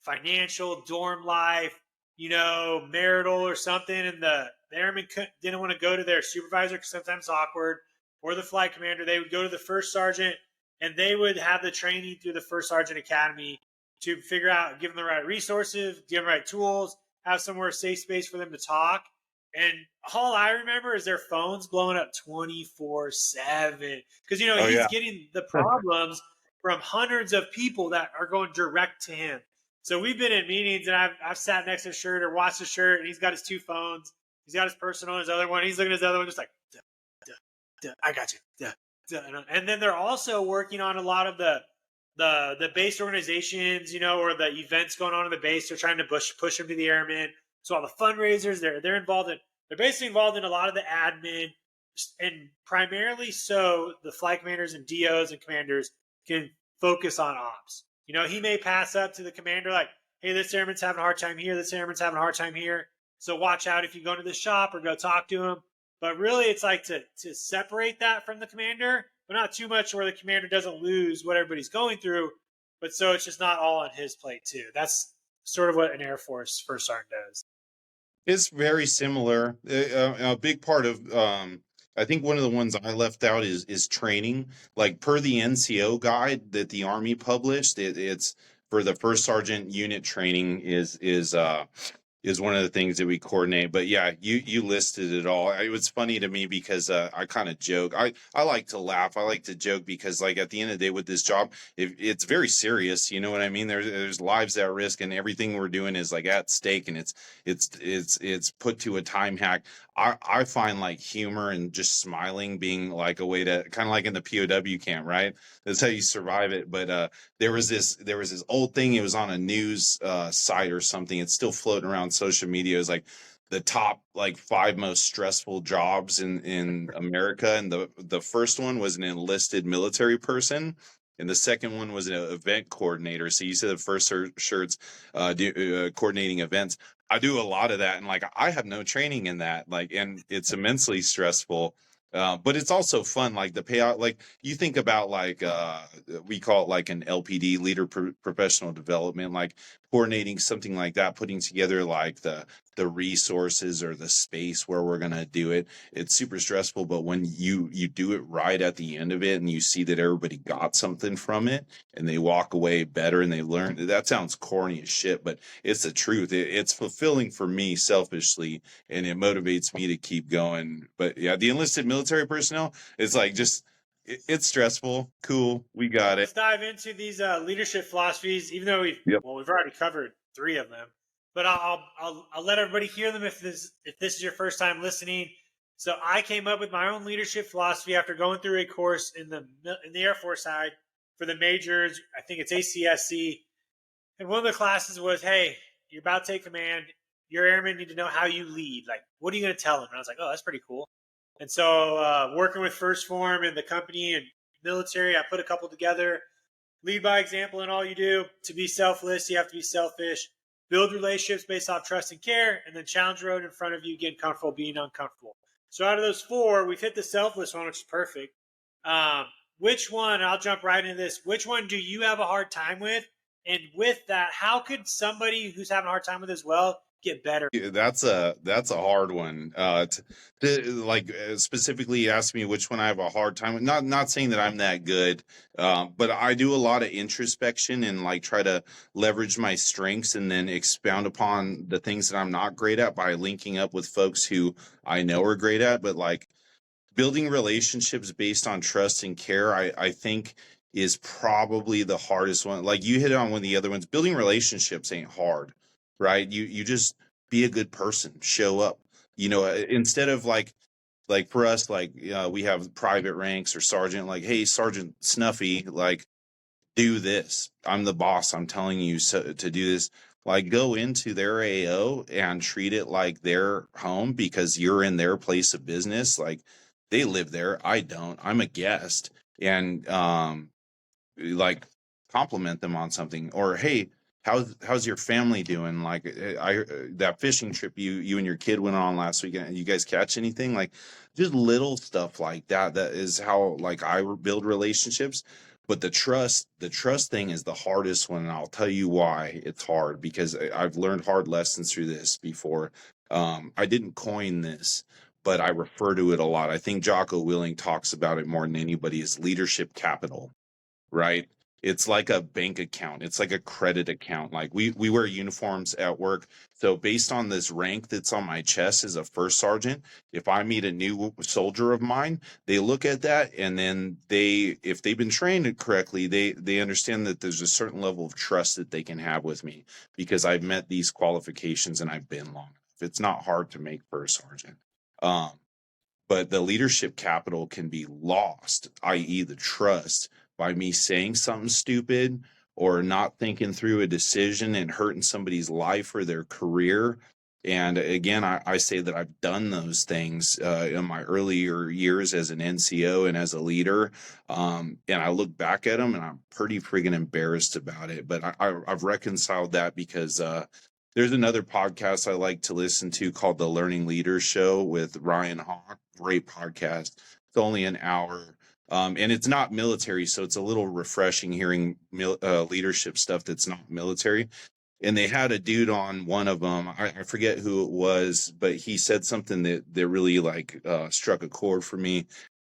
financial, dorm life, marital or something, and the airmen didn't want to go to their supervisor because sometimes it's awkward, or the flight commander, they would go to the first sergeant, and they would have the training through the first sergeant academy to figure out, give them the right resources, give them the right tools, have somewhere safe space for them to talk. And all I remember is their phones blowing up 24/7 because he's getting the problems from hundreds of people that are going direct to him. So we've been in meetings, and I've sat next to his shirt or watched his shirt, and he's got his two phones. He's got his personal and his other one. He's looking at his other one, just like, duh, duh, duh, I got you. Duh, duh. And then they're also working on a lot of the the base organizations, or the events going on in the base. They're trying to push them to the airmen. So all the fundraisers, they're involved in. They're basically involved in a lot of the admin, and primarily so the flight commanders and DOs and commanders can focus on ops. He may pass up to the commander like, hey, this airman's having a hard time here. This airman's having a hard time here. So watch out if you go into the shop or go talk to him. But really, it's like to separate that from the commander, but not too much where the commander doesn't lose what everybody's going through. But so it's just not all on his plate too. That's sort of what an Air Force first sergeant does. It's very similar. A big part of, I think one of the ones I left out is training. Like per the NCO guide that the Army published, it's for the first sergeant unit training is one of the things that we coordinate. But yeah, you listed it all. It was funny to me because I kind of joke. I like to laugh. I like to joke because like at the end of the day with this job, it's very serious. You know what I mean? There's lives at risk and everything we're doing is like at stake, and it's put to a time hack. I find like humor and just smiling being like a way to kind of like in the POW camp, right? That's how you survive it. But there was this old thing. It was on a news site or something. It's still floating around social media. It was like the top like 5 most stressful jobs in America, and the first one was an enlisted military person, and the second one was an event coordinator. So you said the first shirts coordinating events. I do a lot of that, and like I have no training in that, like, and it's immensely stressful. But it's also fun, like the payout. Like you think about like we call it like an LPD, leader professional development, like coordinating something like that, putting together like the resources or the space where we're gonna do it. It's super stressful, but when you do it right at the end of it, and you see that everybody got something from it, and they walk away better, and they learn. That sounds corny as shit, but it's the truth. It's fulfilling for me selfishly, and it motivates me to keep going. But yeah, the enlisted military personnel, it's like just it's stressful. Cool, we got it. Let's dive into these leadership philosophies, even though we've already covered 3 of them. But I'll let everybody hear them if this is your first time listening. So I came up with my own leadership philosophy after going through a course in the Air Force side for the majors. I think it's ACSC. And one of the classes was, hey, you're about to take command. Your airmen need to know how you lead. Like, what are you going to tell them? And I was like, oh, that's pretty cool. And so working with First Form and the company and military, I put a couple together. Lead by example in all you do. To be selfless, you have to be selfish. Build relationships based off trust and care, and then challenge the road in front of you, getting comfortable, being uncomfortable. So out of those 4, we've hit the selfless one, which is perfect. Which one, I'll jump right into this, which one do you have a hard time with? And with that, how could somebody who's having a hard time with it as well get better? That's a hard one. Specifically ask me which one I have a hard time with. Not saying that I'm that good, but I do a lot of introspection and like try to leverage my strengths and then expound upon the things that I'm not great at by linking up with folks who I know are great at. But like building relationships based on trust and care, I think is probably the hardest one. Like you hit on one of the other ones. Building relationships ain't hard, right? You just be a good person, show up. Instead of like for us, like we have private ranks or sergeant. Like, hey, Sergeant Snuffy, like do this. I'm the boss. I'm telling you to do this. Like go into their AO and treat it like their home because you're in their place of business. Like they live there. I don't. I'm a guest, and like compliment them on something, or hey, how's your family doing? Like that fishing trip you and your kid went on last weekend, you guys catch anything? Like just little stuff like that is how like I build relationships. But the trust thing is the hardest one, and I'll tell you why it's hard, because I've learned hard lessons through this before. I didn't coin this, but I refer to it a lot. I think Jocko Willing talks about it more than anybody, is leadership capital. Right? It's like a bank account. It's like a credit account. Like we wear uniforms at work. So based on this rank that's on my chest as a first sergeant, if I meet a new soldier of mine, they look at that, and then if they've been trained correctly, they understand that there's a certain level of trust that they can have with me because I've met these qualifications and I've been long enough. It's not hard to make first sergeant. But the leadership capital can be lost, i.e. the trust, by me saying something stupid or not thinking through a decision and hurting somebody's life or their career. And again, I say that I've done those things in my earlier years as an NCO and as a leader. And I look back at them and I'm pretty friggin' embarrassed about it. But I've reconciled that because there's another podcast I like to listen to called The Learning Leaders Show with Ryan Hawk. Great podcast. It's only an hour. And it's not military, so it's a little refreshing hearing leadership stuff that's not military. And they had a dude on one of them. I forget who it was, but he said something that really struck a chord for me.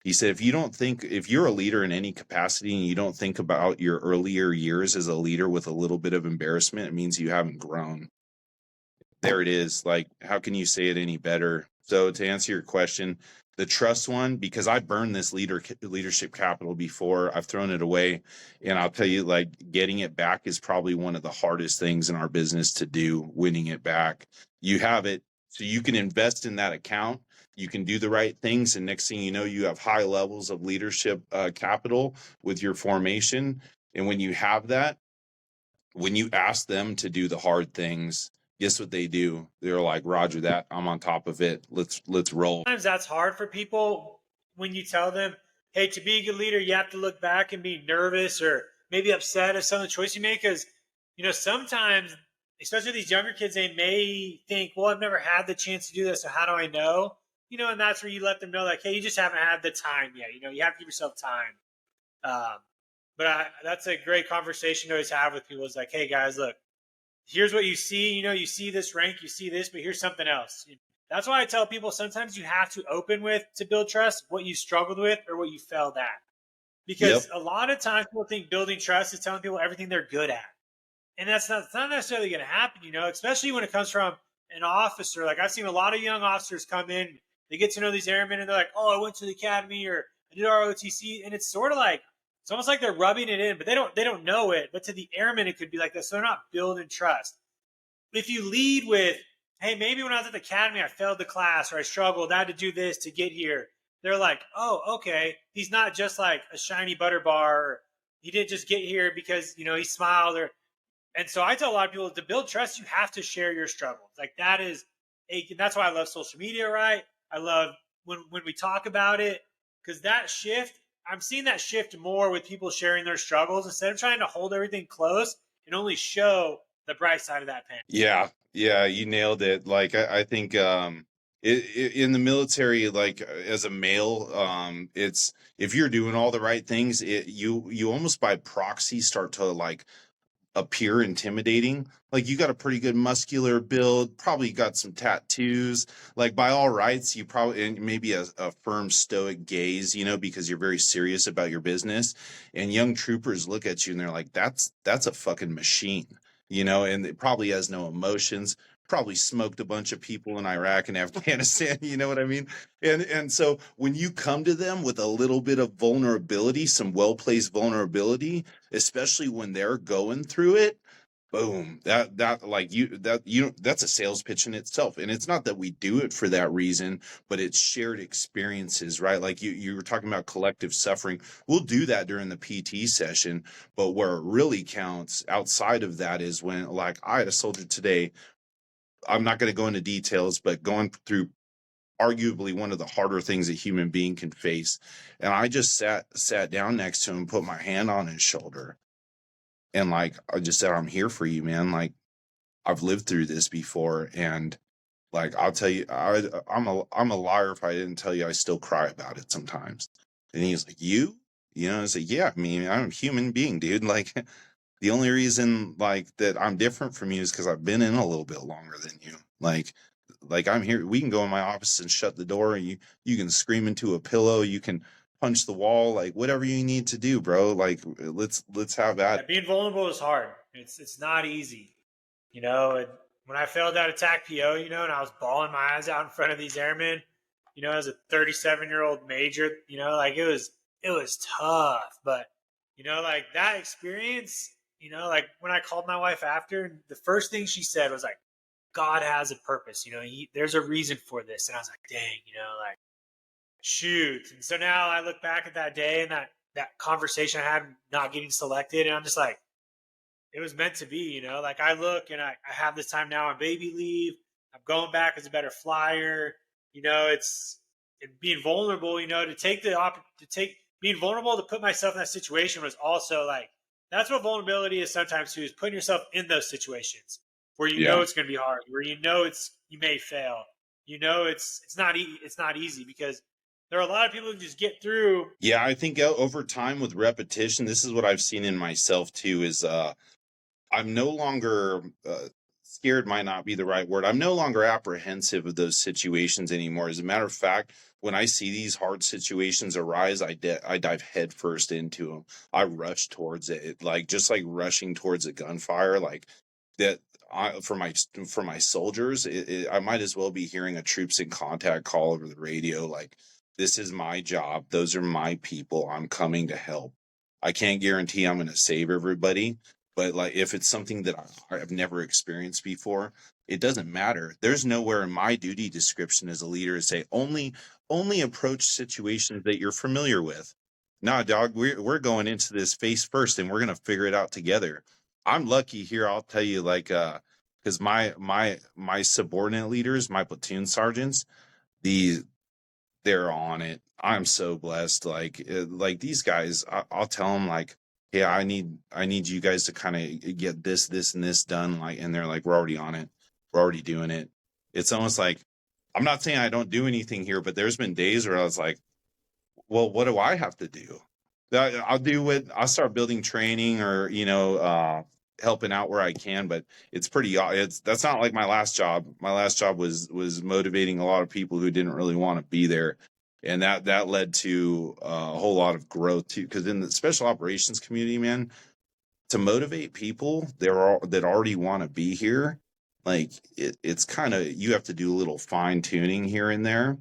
He said, if you're a leader in any capacity and you don't think about your earlier years as a leader with a little bit of embarrassment, it means you haven't grown. There it is. Like, how can you say it any better? So to answer your question, the trust one, because I burned this leadership capital before, I've thrown it away. And I'll tell you, like, getting it back is probably one of the hardest things in our business to do, winning it back. You have it, so you can invest in that account. You can do the right things. And next thing you know, you have high levels of leadership capital with your formation. And when you have that, when you ask them to do the hard things, guess what they do? They're like, Roger that, I'm on top of it. Let's roll. Sometimes that's hard for people when you tell them, hey, to be a good leader, you have to look back and be nervous or maybe upset at some of the choice you make. Because, sometimes, especially these younger kids, they may think, well, I've never had the chance to do this, so how do I know? And that's where you let them know, like, hey, you just haven't had the time yet. You have to give yourself time. But that's a great conversation to always have with people. It's like, hey, guys, look, here's what you see. You see this rank, you see this, but here's something else. That's why I tell people sometimes you have to open with, to build trust, what you struggled with or what you failed at. Because a lot of times people think building trust is telling people everything they're good at. And that's not necessarily going to happen, especially when it comes from an officer. Like, I've seen a lot of young officers come in, they get to know these airmen, and they're like, oh, I went to the academy or I did ROTC. And it's sort of like, it's almost like they're rubbing it in, but they don't know it. But to the airmen, it could be like this. So they're not building trust. If you lead with, hey, maybe when I was at the academy, I failed the class or I struggled, I had to do this to get here. They're like, oh, okay. He's not just like a shiny butter bar. Or he didn't just get here because, he smiled. And so I tell a lot of people, to build trust, you have to share your struggles. Like, that's why I love social media, right? I love when we talk about it, because that shift, I'm seeing that shift more with people sharing their struggles instead of trying to hold everything close and only show the bright side of that pen. Yeah, you nailed it. Like, I think in the military, like as a male, it's, if you're doing all the right things, you almost by proxy start to like appear intimidating. Like, you got a pretty good muscular build, probably got some tattoos, like by all rights, you probably, and maybe a firm stoic gaze, because you're very serious about your business. And young troopers look at you and they're like, that's a fucking machine, and it probably has no emotions, probably smoked a bunch of people in Iraq and Afghanistan, you know what I mean? And so when you come to them with a little bit of vulnerability, some well-placed vulnerability, especially when they're going through it, boom, that's a sales pitch in itself. And it's not that we do it for that reason, but it's shared experiences, right? Like you were talking about collective suffering. We'll do that during the PT session, but where it really counts outside of that is when, like, I had a soldier today, I'm not going to go into details, but going through arguably one of the harder things a human being can face. And I just sat down next to him, put my hand on his shoulder. And like, I just said, I'm here for you, man. Like, I've lived through this before. And like, I'll tell you, I'm a liar if I didn't tell you I still cry about it sometimes. And he's like, I said, yeah, I mean, I'm a human being, dude. Like, the only reason like that I'm different from you is because I've been in a little bit longer than you. Like I'm here. We can go in my office and shut the door, and you can scream into a pillow. You can punch the wall, like whatever you need to do, bro. Like let's have that. Being vulnerable is hard. It's not easy, And when I failed that attack PO, and I was bawling my eyes out in front of these airmen, as a 37-year-old major, like it was tough, but like that experience. Like when I called my wife after, the first thing she said was like, God has a purpose, there's a reason for this. And I was like, dang, like, shoot. And so now I look back at that day and that conversation I had not getting selected. And I'm just like, it was meant to be, you know, like I look and I have this time now on baby leave. I'm going back as a better flyer. You know, it's being vulnerable, you know, being vulnerable to put myself in that situation was also like, that's what vulnerability is sometimes too, is putting yourself in those situations where you know Yeah. it's going to be hard, where you know you may fail. You know, it's not easy because there are a lot of people who just get through. Yeah, I think over time with repetition, this is what I've seen in myself too, is I'm no longer scared, might not be the right word. I'm no longer apprehensive of those situations anymore. As a matter of fact, when I see these hard situations arise, I dive headfirst into them. I rush towards it, like just like rushing towards a gunfire, like that. For my soldiers, I might as well be hearing a troops in contact call over the radio. Like, this is my job. Those are my people. I'm coming to help. I can't guarantee I'm going to save everybody, but like if it's something that I've never experienced before, it doesn't matter. There's nowhere in my duty description as a leader to say only approach situations that you're familiar with. Nah, dog, we're going into this face first and we're gonna figure it out together. I'm lucky here, I'll tell you, like because my subordinate leaders, my platoon sergeants, the they're on it. I'm so blessed. Like these guys, I'll tell them like, hey, I need you guys to kind of get this and this done. Like, and they're like, we're already on it. We're already doing it. It's almost like, I'm not saying I don't do anything here, but there's been days where I was like, well, what do I have to do? I'll start building training or, helping out where I can, but that's not like my last job. My last job was motivating a lot of people who didn't really want to be there. And that led to a whole lot of growth too. Cause in the special operations community, man, to motivate people that already want to be here, like it's kind of, you have to do a little fine tuning here and there,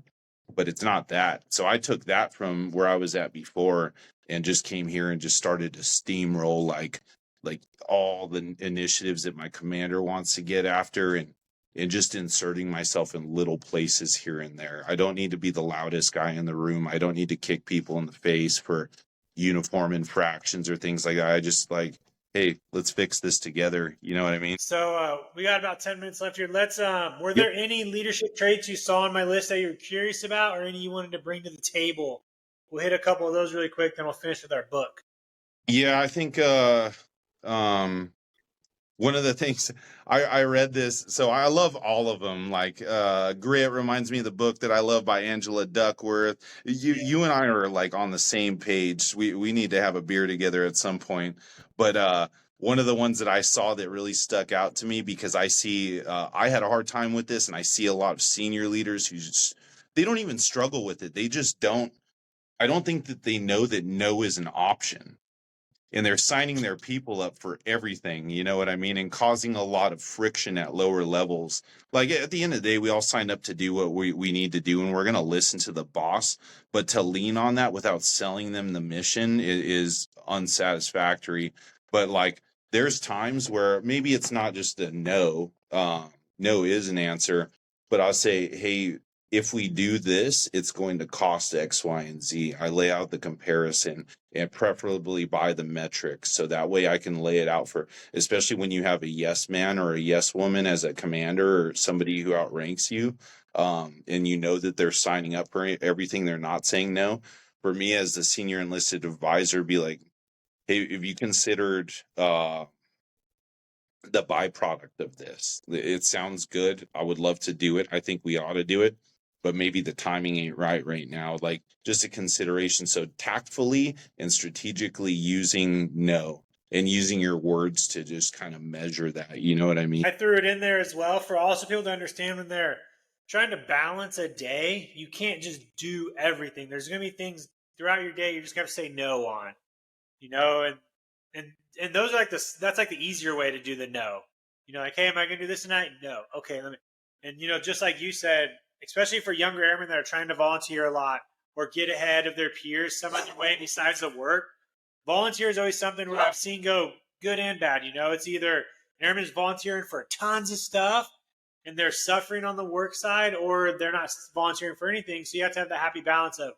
but it's not that. So I took that from where I was at before and just came here and just started to steamroll like all the initiatives that my commander wants to get after, and just inserting myself in little places here and there. I don't need to be the loudest guy in the room. I don't need to kick people in the face for uniform infractions or things like that. I just like, hey, let's fix this together. You know what I mean? So we got about 10 minutes left here. Let's were Yep. there any leadership traits you saw on my list that you're curious about or any you wanted to bring to the table? We'll hit a couple of those really quick, then we'll finish with our book. Yeah, I think one of the things I read this, so I love all of them. Like Grit reminds me of the book that I love by Angela Duckworth. You and I are like on the same page. We need to have a beer together at some point. But one of the ones that I saw that really stuck out to me, because I see I had a hard time with this, and I see a lot of senior leaders who they don't even struggle with it. They just don't. I don't think that they know that no is an option. And they're signing their people up for everything, you know what I mean? And causing a lot of friction at lower levels. Like at the end of the day, we all signed up to do what we need to do, and we're going to listen to the boss. But to lean on that without selling them the mission is unsatisfactory. But like, there's times where maybe it's not just a no. No is an answer, but I'll say, hey, if we do this, it's going to cost X, Y, and Z. I lay out the comparison, and preferably by the metrics. So that way I can lay it out for, especially when you have a yes man or a yes woman as a commander or somebody who outranks you, and you know that they're signing up for everything, they're not saying no. For me as the senior enlisted advisor, be like, hey, have you considered the byproduct of this? It sounds good. I would love to do it. I think we ought to do it, but maybe the timing ain't right now. Like, just a consideration. So tactfully and strategically using no and using your words to just kind of measure that. You know what I mean? I threw it in there as well for also people to understand when they're trying to balance a day, you can't just do everything. There's going to be things throughout your day you just got to say no on, you know, and those are like that's like the easier way to do the no. You know, like, hey, am I going to do this tonight? No. Okay, let me. And you know, just like you said, especially for younger airmen that are trying to volunteer a lot or get ahead of their peers some other way besides the work, volunteer is always something where I've seen go good and bad. You know, it's either an airman is volunteering for tons of stuff and they're suffering on the work side, or they're not volunteering for anything. So you have to have the happy balance of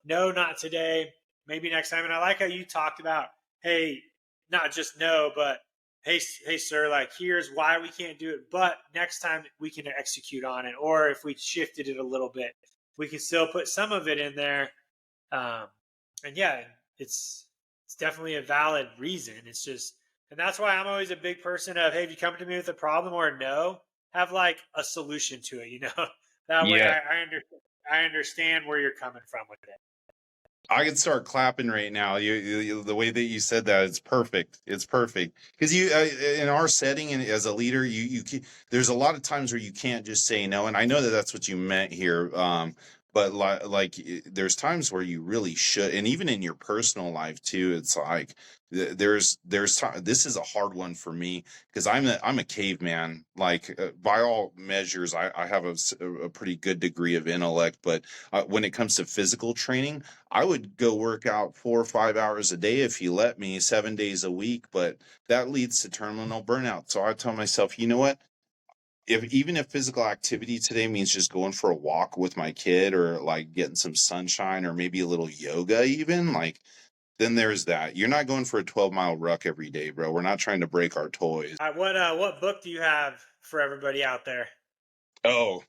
no, not today, maybe next time. And I like how you talked about, hey, not just no, but hey, sir, like here's why we can't do it, but next time we can execute on it. Or if we shifted it a little bit, we can still put some of it in there. And yeah, it's definitely a valid reason. It's just, and that's why I'm always a big person of, hey, if you come to me with a problem or a no, have like a solution to it, you know? That way Yeah. I understand where you're coming from with it. I can start clapping right now. The way that you said that, it's perfect. It's perfect because in our setting and as a leader, there's a lot of times where you can't just say no, and I know that that's what you meant here. But like, there's times where you really should, and even in your personal life too. It's like there's time. This is a hard one for me because I'm a caveman. Like by all measures, I have a pretty good degree of intellect, but when it comes to physical training, I would go work out 4 or 5 hours a day if you let me, 7 days a week, but that leads to terminal burnout. So I tell myself, you know what? Even if physical activity today means just going for a walk with my kid or like getting some sunshine or maybe a little yoga even, like then there's that. You're not going for a 12-mile ruck every day, bro. We're not trying to break our toys. What book do you have for everybody out there? Oh,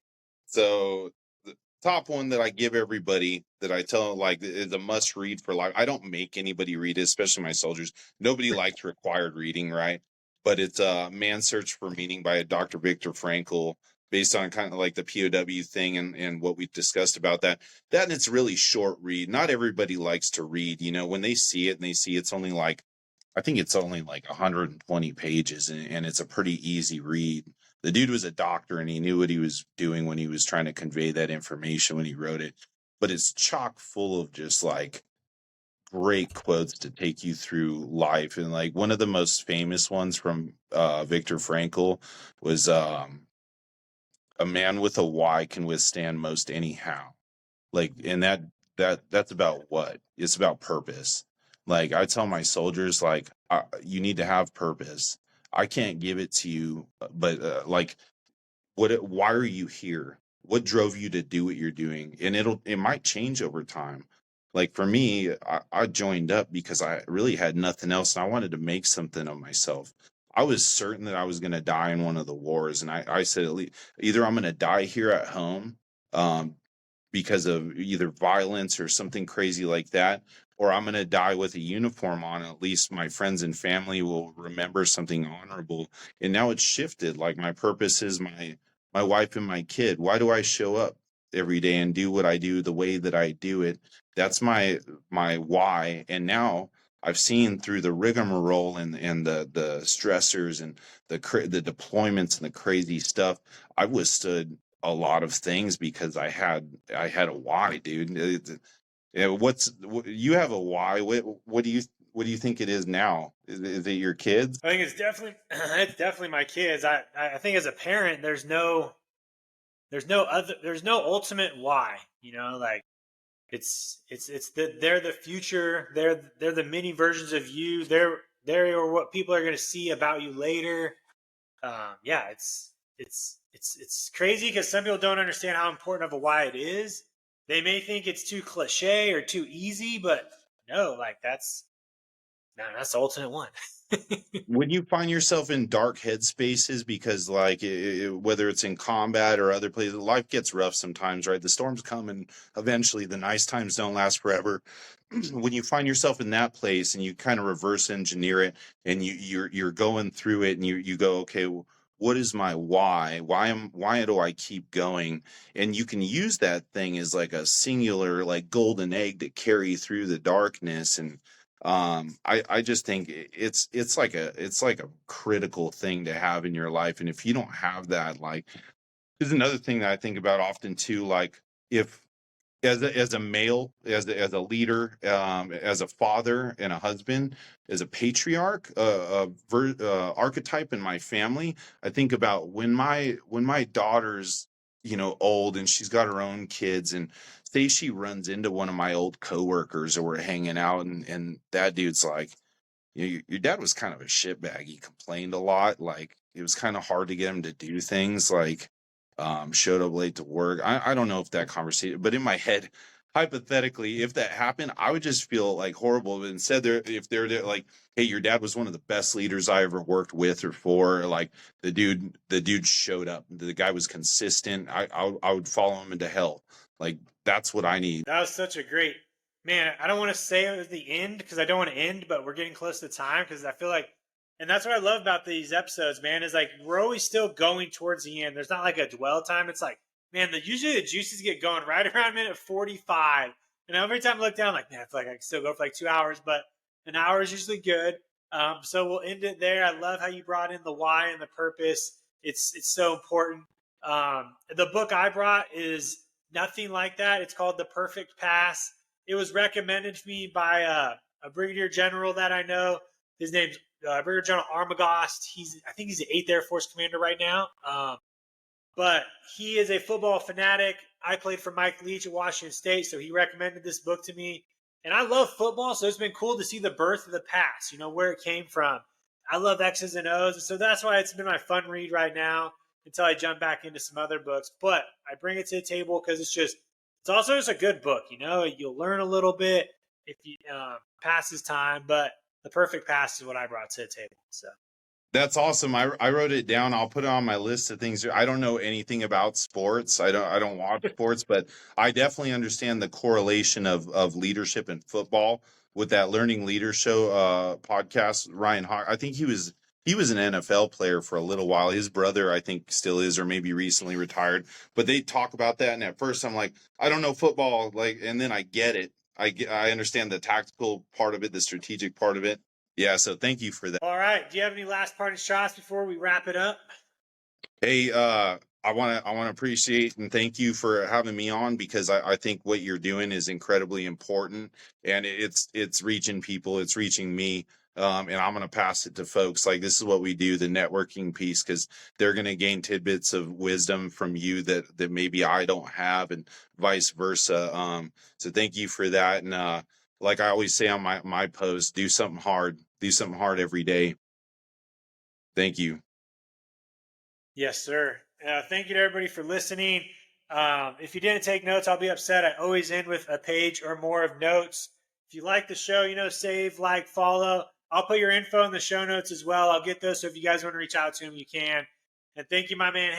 so the top one that I give everybody that I tell like is a must read for life. I don't make anybody read it, especially my soldiers. Nobody likes required reading, right? But it's Man's Search for Meaning by Dr. Viktor Frankl, based on kind of like the POW thing and what we discussed about that. And it's really short read. Not everybody likes to read, you know, when they see it and they see it's only like, I think it's only like 120 pages and it's a pretty easy read. The dude was a doctor and he knew what he was doing when he was trying to convey that information when he wrote it. But it's chock full of just like great quotes to take you through life. And like one of the most famous ones from Viktor Frankl was a man with a why can withstand most anyhow. Like, and that's about what? It's about purpose. Like I tell my soldiers, like you need to have purpose. I can't give it to you, but like why are you here? What drove you to do what you're doing? And it might change over time. Like for me, I joined up because I really had nothing else and I wanted to make something of myself. I was certain that I was going to die in one of the wars. And I said, at least, either I'm going to die here at home um, because of either violence or something crazy like that, or I'm going to die with a uniform on. At least my friends and family will remember something honorable. And now it's shifted. Like my purpose is my wife and my kid. Why do I show up every day and do what I do the way that I do it? That's my why. And now I've seen through the rigmarole and the stressors and the deployments and the crazy stuff, I've withstood a lot of things because I had a why, dude. You have a why? What do you think it is now? Is it your kids? I think it's definitely my kids. I think as a parent, there's no ultimate why, you know, like they're the future. They're the mini versions of you. They're what people are going to see about you later. Yeah, it's crazy because some people don't understand how important of a why it is. They may think it's too cliche or too easy, but no, like that's the ultimate one. When you find yourself in dark headspaces because like whether it's in combat or other places, life gets rough sometimes, right? The storms come and eventually the nice times don't last forever. When you find yourself in that place and you kind of reverse engineer it and you're going through it and you go, okay, what is my why? Why do I keep going? And you can use that thing as like a singular, like golden egg to carry through the darkness. And I just think it's like a critical thing to have in your life. And if you don't have that, like, there's another thing that I think about often too, like if as a male, as a leader, as a father and a husband, as a patriarch, archetype in my family, I think about when my daughter's, you know, old and she's got her own kids, and say she runs into one of my old coworkers or we're hanging out, and that dude's like, you know, your dad was kind of a shitbag. He complained a lot. Like it was kind of hard to get him to do things. Like showed up late to work. I don't know if that conversation, but in my head, hypothetically, if that happened, I would just feel like horrible. But instead, if they're like, hey, your dad was one of the best leaders I ever worked with or for, like the dude showed up, the guy was consistent. I would follow him into hell. Like that's what I need. That was such a great man. I don't want to say it was the end because I don't want to end, but we're getting close to time because I feel like, and that's what I love about these episodes, man, is like we're always still going towards the end. There's not like a dwell time. It's like, man, usually the juices get going right around minute 45. And every time I look down, I'm like, man, I feel like I can still go for like 2 hours, but an hour is usually good. So we'll end it there. I love how you brought in the why and the purpose. It's so important. The book I brought is nothing like that. It's called The Perfect Pass. It was recommended to me by a brigadier general that I know. His name's Brigadier General Armagost. I think he's the 8th Air Force commander right now. But he is a football fanatic. I played for Mike Leach at Washington State, so he recommended this book to me. And I love football, so it's been cool to see the birth of the pass, where it came from. I love X's and O's, and so that's why it's been my fun read right now until I jump back into some other books. But I bring it to the table because it's also just a good book. You'll learn a little bit if you passes time, but The Perfect Pass is what I brought to the table. So That's awesome. I wrote it down. I'll put it on my list of things. I don't know anything about sports. I don't watch sports, but I definitely understand the correlation of leadership in football with that Learning Leader Show podcast. Ryan Hawk, I think he was an NFL player for a little while. His brother, I think, still is, or maybe recently retired. But they talk about that, and at first I'm like, I don't know football, and then I get it. I understand the tactical part of it, the strategic part of it. Yeah, so thank you for that. all right. Do you have any last parting shots before we wrap it up? Hey, I want to appreciate and thank you for having me on because I think what you're doing is incredibly important and it's reaching people, it's reaching me. And I'm going to pass it to folks. Like this is what we do, the networking piece, because they're going to gain tidbits of wisdom from you that maybe I don't have and vice versa. So thank you for that. And like I always say on my post, do something hard every day. Thank you. Yes, sir. Thank you to everybody for listening. If you didn't take notes, I'll be upset. I always end with a page or more of notes. If you like the show, save, like, follow. I'll put your info in the show notes as well. I'll get those. So if you guys want to reach out to him, you can. And thank you, my man.